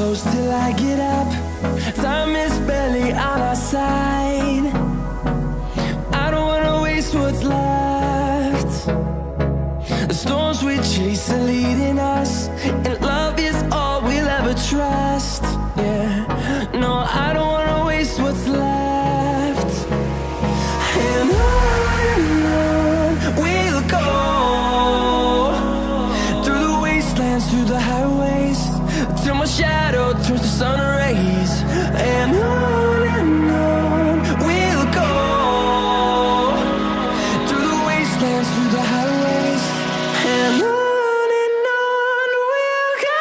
close till I get up. Time is barely on our side. I don't wanna waste what's left. The storms we chase are leading us, and love is all we'll ever trust. Yeah, no, I don't wanna waste what's left. And on we'll go, through the wastelands, through the highways, till my shadow turns to sun rays. And on we'll go, through the wastelands, through the highways, and on we'll go.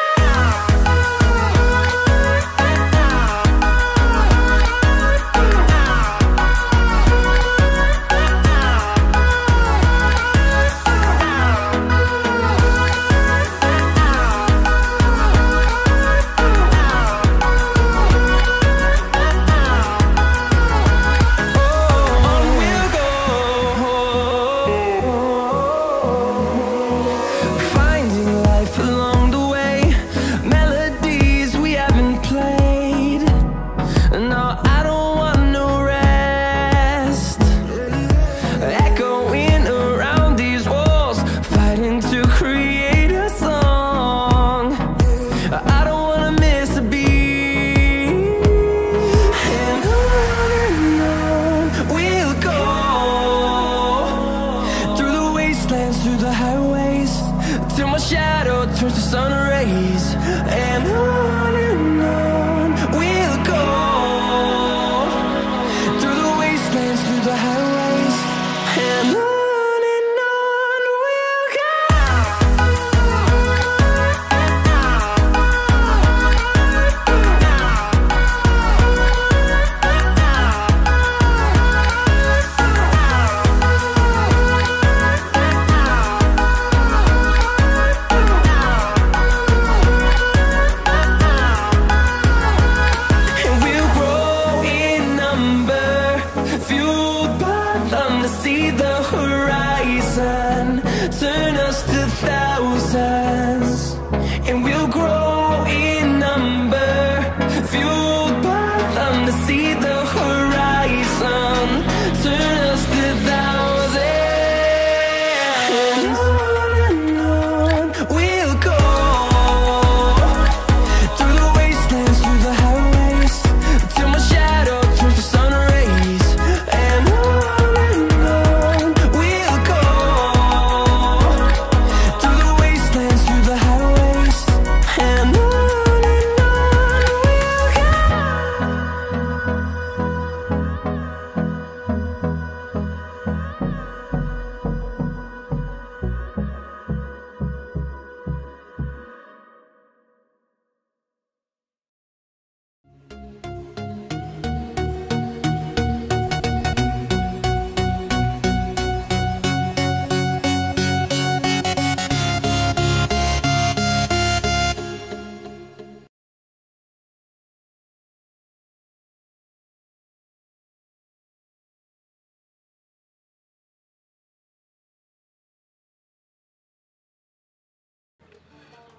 Through the highways, till my shadow turns to sun rays. And on we'll go, through the wastelands, through the highways, and on we'll go. See the horizon, turn us to thousands, and we'll grow in number, fueled by them. To see the horizon, turn us to thousands, and on we'll go, through the wastelands, through the highways, till my shadow turns to sun rays. And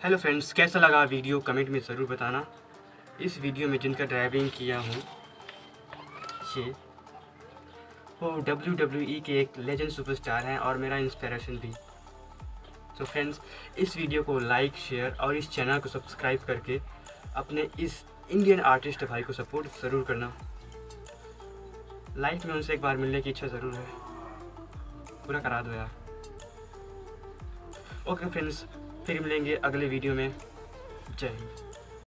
hello friends, कैसा लगा video comment में ज़रूर बताना। इस video में जिनका driving किया हूँ ये वो WWE के एक लेजेंड सुपरस्टार हैं और मेरा इंस्पिरेशन भी। तो फ्रेंड्स, इस वीडियो को लाइक, शेयर और इस चैनल को सब्सक्राइब करके अपने इस इंडियन आर्टिस्ट भाई को सपोर्ट ज़रूर करना। लाइफ में उनसे एक बार मिलने की इच्छा ज़रूर है, पूरा करा दो यार। ओके फ्रेंड्स, फिर मिलेंगे अगले वीडियो में। जय हिंद।